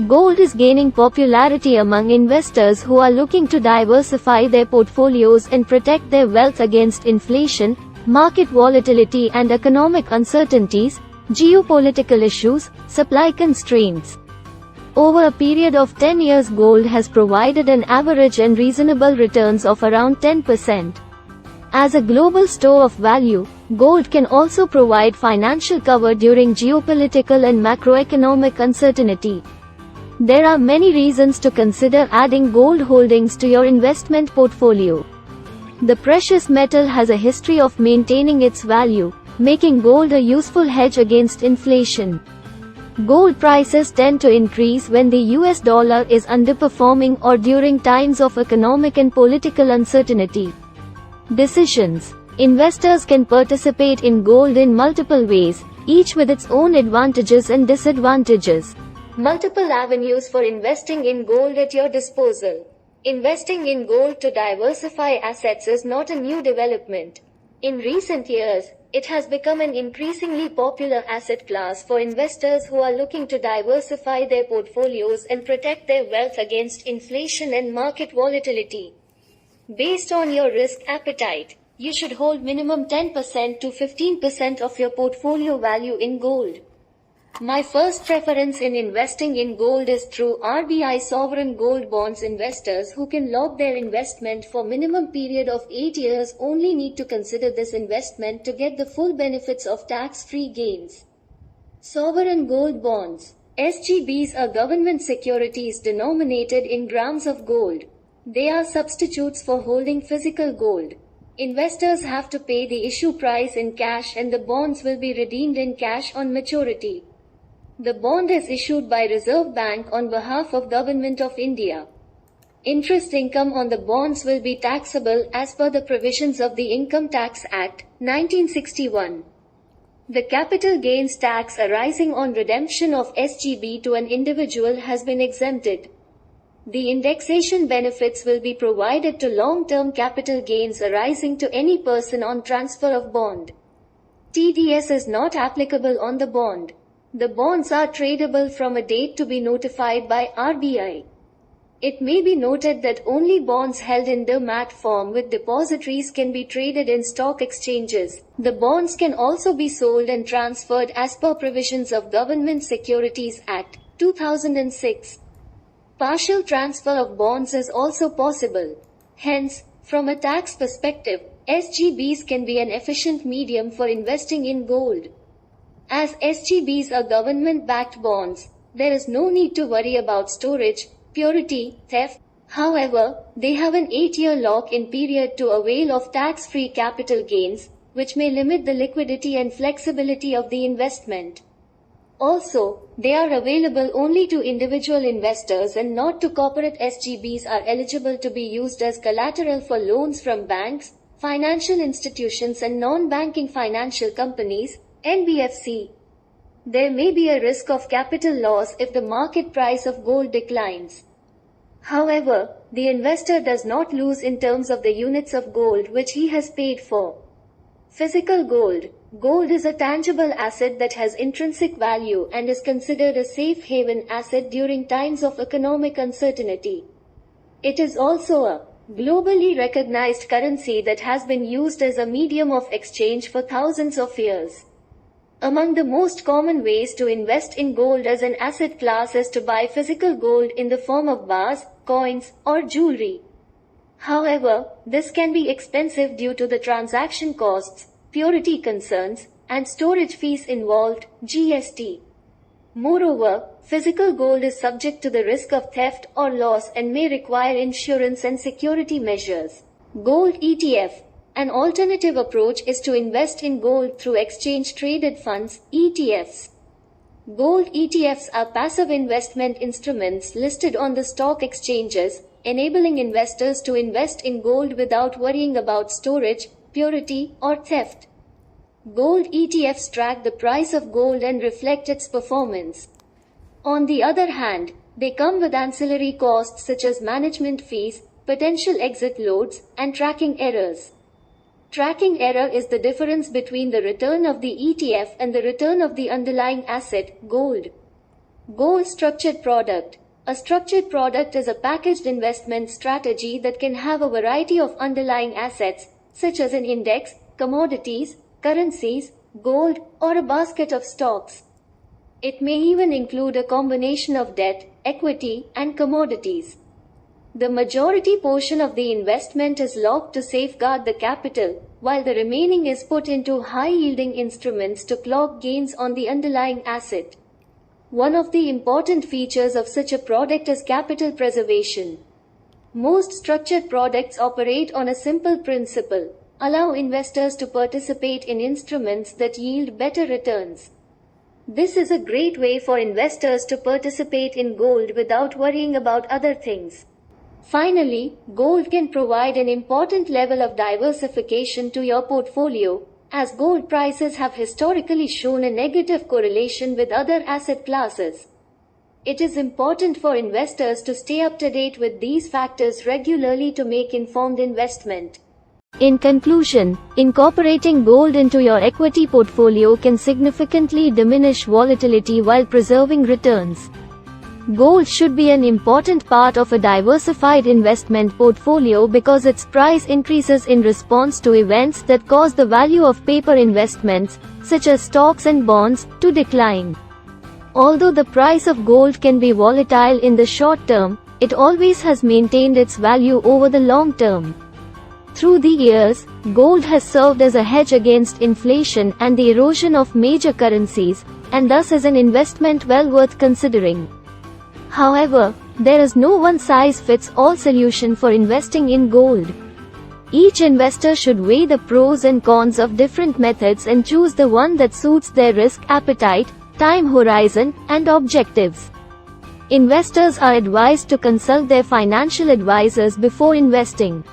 Gold is gaining popularity among investors who are looking to diversify their portfolios and protect their wealth against inflation, market volatility and economic uncertainties, geopolitical issues, supply constraints. Over a period of 10 years, gold has provided an average and reasonable returns of around 10%. As a global store of value, gold can also provide financial cover during geopolitical and macroeconomic uncertainty. There are many reasons to consider adding gold holdings to your investment portfolio. The precious metal has a history of maintaining its value, making gold a useful hedge against inflation. Gold prices tend to increase when the US dollar is underperforming or during times of economic and political uncertainty. Decisions. Investors can participate in gold in multiple ways, each with its own advantages and disadvantages. Multiple avenues for investing in gold at your disposal. Investing in gold to diversify assets is not a new development. In recent years, it has become an increasingly popular asset class for investors who are looking to diversify their portfolios and protect their wealth against inflation and market volatility. Based on your risk appetite, you should hold minimum 10% to 15% of your portfolio value in gold. My first preference in investing in gold is through RBI sovereign gold bonds. Investors who can lock their investment for minimum period of 8 years only need to consider this investment to get the full benefits of tax-free gains. Sovereign gold bonds, SGBs, are government securities denominated in grams of gold. They are substitutes for holding physical gold. Investors have to pay the issue price in cash and the bonds will be redeemed in cash on maturity. The bond is issued by Reserve Bank on behalf of Government of India. Interest income on the bonds will be taxable as per the provisions of the Income Tax Act, 1961. The capital gains tax arising on redemption of SGB to an individual has been exempted. The indexation benefits will be provided to long-term capital gains arising to any person on transfer of bond. TDS is not applicable on the bond. The bonds are tradable from a date to be notified by RBI. It may be noted that only bonds held in demat form with depositories can be traded in stock exchanges. The bonds can also be sold and transferred as per provisions of Government Securities Act, 2006. Partial transfer of bonds is also possible. Hence, from a tax perspective, SGBs can be an efficient medium for investing in gold. As SGBs are government-backed bonds, there is no need to worry about storage, purity, theft. However, they have an 8-year lock-in period to avail of tax-free capital gains, which may limit the liquidity and flexibility of the investment. Also, they are available only to individual investors and not to corporate. SGBs are eligible to be used as collateral for loans from banks, financial institutions and non-banking financial companies, NBFC. There may be a risk of capital loss if the market price of gold declines. However, the investor does not lose in terms of the units of gold which he has paid for. Physical gold. Gold is a tangible asset that has intrinsic value and is considered a safe haven asset during times of economic uncertainty. It is also a globally recognized currency that has been used as a medium of exchange for thousands of years. Among the most common ways to invest in gold as an asset class is to buy physical gold in the form of bars, coins, or jewelry. However, this can be expensive due to the transaction costs, purity concerns, and storage fees involved, GST. Moreover, physical gold is subject to the risk of theft or loss and may require insurance and security measures. Gold ETF. An alternative approach is to invest in gold through exchange-traded funds, ETFs. Gold ETFs are passive investment instruments listed on the stock exchanges, enabling investors to invest in gold without worrying about storage, purity, or theft. Gold ETFs track the price of gold and reflect its performance. On the other hand, they come with ancillary costs such as management fees, potential exit loads, and tracking errors. Tracking error is the difference between the return of the ETF and the return of the underlying asset, gold. Gold structured product. A structured product is a packaged investment strategy that can have a variety of underlying assets, such as an index, commodities, currencies, gold, or a basket of stocks. It may even include a combination of debt, equity, and commodities. The majority portion of the investment is locked to safeguard the capital, while the remaining is put into high-yielding instruments to clock gains on the underlying asset. One of the important features of such a product is capital preservation. Most structured products operate on a simple principle: allow investors to participate in instruments that yield better returns. This is a great way for investors to participate in gold without worrying about other things. Finally, gold can provide an important level of diversification to your portfolio, as gold prices have historically shown a negative correlation with other asset classes. It is important for investors to stay up to date with these factors regularly to make informed investment. In conclusion, incorporating gold into your equity portfolio can significantly diminish volatility while preserving returns. Gold should be an important part of a diversified investment portfolio because its price increases in response to events that cause the value of paper investments, such as stocks and bonds, to decline. Although the price of gold can be volatile in the short term, it always has maintained its value over the long term. Through the years, gold has served as a hedge against inflation and the erosion of major currencies, and thus is an investment well worth considering. However, there is no one-size-fits-all solution for investing in gold. Each investor should weigh the pros and cons of different methods and choose the one that suits their risk appetite, time horizon, and objectives. Investors are advised to consult their financial advisors before investing.